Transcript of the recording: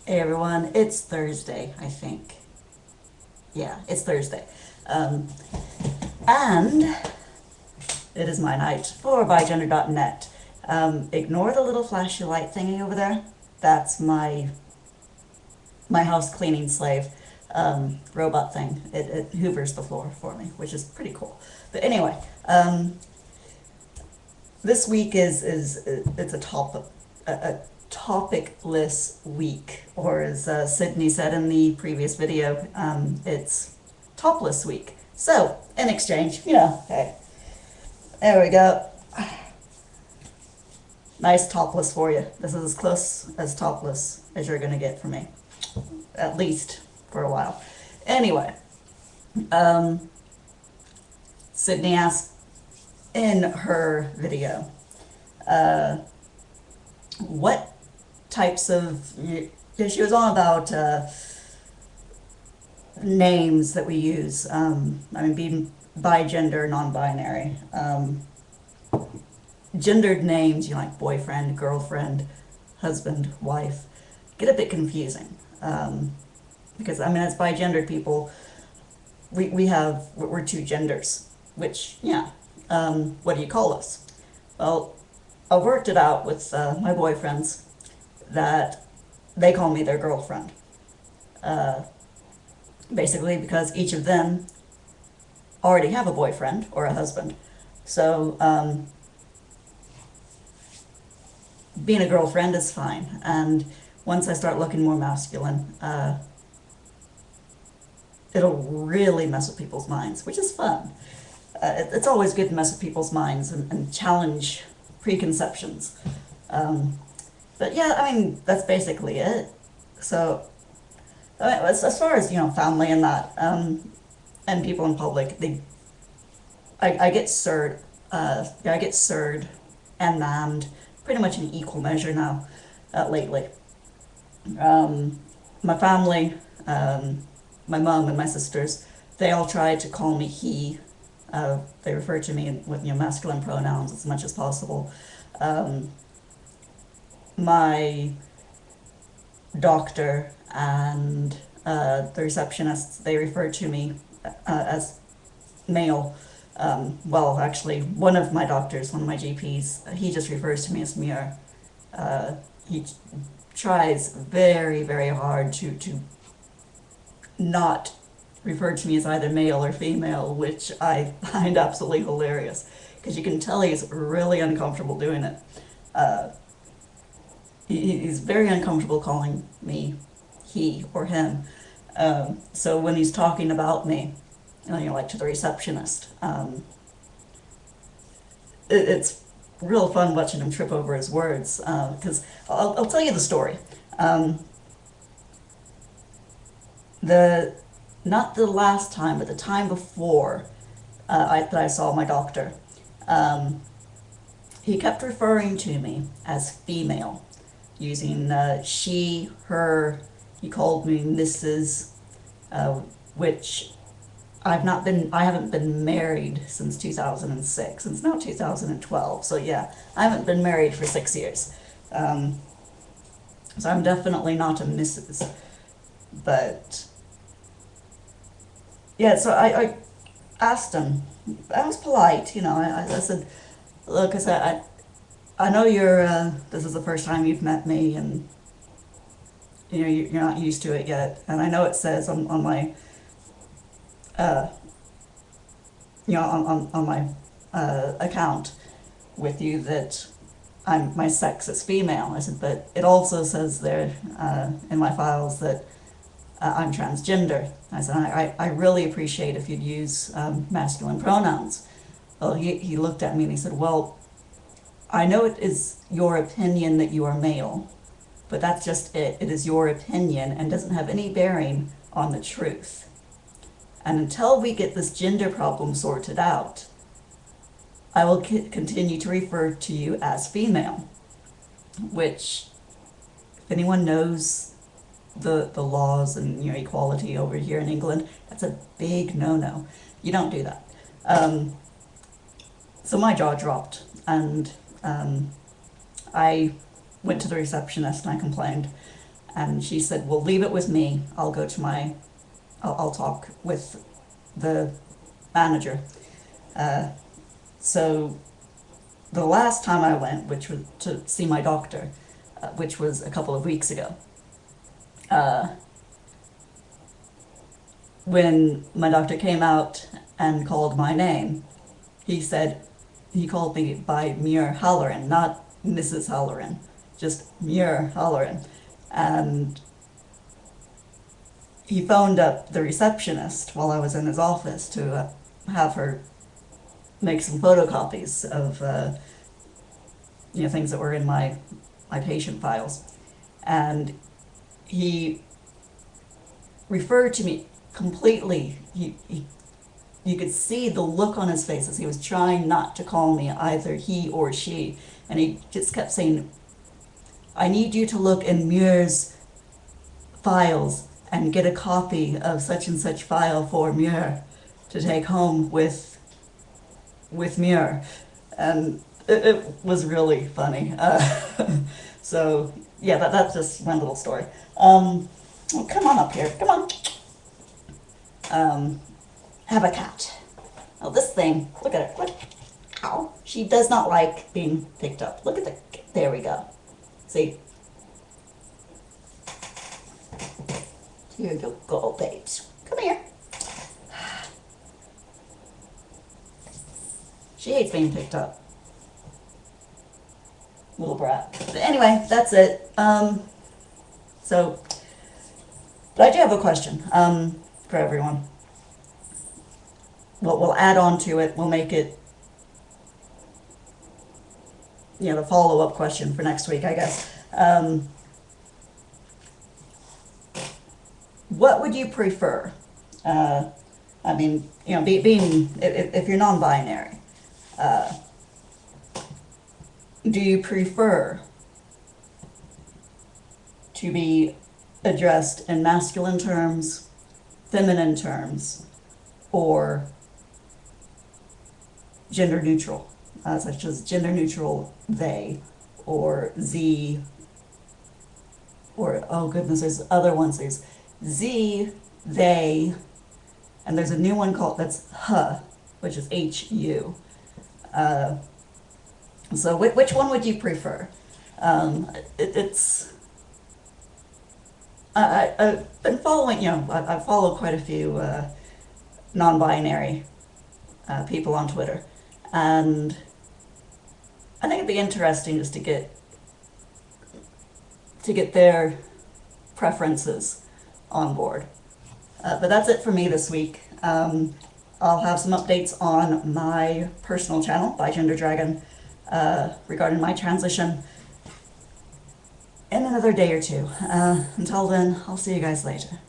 Hey everyone, it's Thursday, I think. Yeah, it's Thursday. Um, and it is my night for bigenderdotnet. Ignore the little flashy light thingy over there. That's my house cleaning slave robot thing. It hoovers the floor for me, which is pretty cool. But anyway, this week is it's a topicless week, or as Sydney said in the previous video, it's topless week. So in exchange, hey, there we go. Nice topless for you. This is as close as topless as you're gonna get from me, at least for a while. Anyway, um, Sydney asked in her video, uh, what types of, she was on about names that we use. Being bi-gender, non-binary. Gendered names, like boyfriend, girlfriend, husband, wife, get a bit confusing. Because, as bi-gendered people, we're two genders, which, yeah, what do you call us? Well, I worked it out with my boyfriends that they call me their girlfriend. Uh, Basically because each of them already have a boyfriend or a husband. So being a girlfriend is fine. And once I start looking more masculine, it'll really mess with people's minds, which is fun. It's always good to mess with people's minds and challenge preconceptions. But yeah, that's basically it. So as far as family and that, and people in public, I get sirred, I get sirred and manned pretty much in equal measure now, lately. Um, my family, my mom and my sisters, they all try to call me he. They refer to me with masculine pronouns as much as possible. Um, my doctor and the receptionists, they refer to me as male. Well, actually, one of my doctors, one of my GPs, he just refers to me as Muir. He tries very, very hard to not refer to me as either male or female, which I find absolutely hilarious, because you can tell he's really uncomfortable doing it. Uh, he's very uncomfortable calling me he or him. So when he's talking about me, like to the receptionist, it's real fun watching him trip over his words, because I'll tell you the story. Um, the Not the last time, but the time before that I saw my doctor, um, he kept referring to me as female, using she, her. He called me Mrs., which I haven't been married since 2006. It's now 2012, so yeah, I haven't been married for 6 years. So I'm definitely not a Mrs. But yeah, so I asked him. I was polite, I said, look, I know this is the first time you've met me, and you're not used to it yet, and I know it says on my uh, on my account with you that my sex is female. I said, but it also says there in my files that I'm transgender. I said, I really appreciate if you'd use masculine pronouns. Well, he looked at me and he said, well, I know it is your opinion that you are male, but that's just it. It is your opinion and doesn't have any bearing on the truth. And until we get this gender problem sorted out, I will continue to refer to you as female, which, if anyone knows the laws and equality over here in England, that's a big no-no. You don't do that. So my jaw dropped, and I went to the receptionist and I complained. And she said, well, leave it with me. I'll go to I'll talk with the manager. So the last time I went, which was to see my doctor, which was a couple of weeks ago, when my doctor came out and called my name, he said, he called me by Muir Halloran, not Mrs. Halloran, just Muir Halloran. And he phoned up the receptionist while I was in his office to have her make some photocopies of things that were in my patient files. And he referred to me completely. You could see the look on his face as he was trying not to call me either he or she. And he just kept saying, I need you to look in Muir's files and get a copy of such and such file for Muir to take home with Muir. And it was really funny. So yeah, that's just my little story. Oh, come on up here, come on. Have a cat. Oh, this thing, look at her, look. Ow, she does not like being picked up. Look at there we go. See? Here you go, babes. Come here. She hates being picked up. Little brat. But anyway, that's it. But I do have a question for everyone. We'll add on to it. We'll make it, the follow-up question for next week, I guess. What would you prefer? Being, if you're non-binary, do you prefer to be addressed in masculine terms, feminine terms, or gender neutral, such as gender neutral they, or Z, or, oh goodness, there's other ones. There's Z, they, and there's a new one called, that's H, which is HU. So which one would you prefer? I've been following, I follow quite a few non-binary people on Twitter, and I think it'd be interesting just to get their preferences on board. But that's it for me this week. I'll have some updates on my personal channel, bigenderdragon, regarding my transition in another day or two. Until then, I'll see you guys later.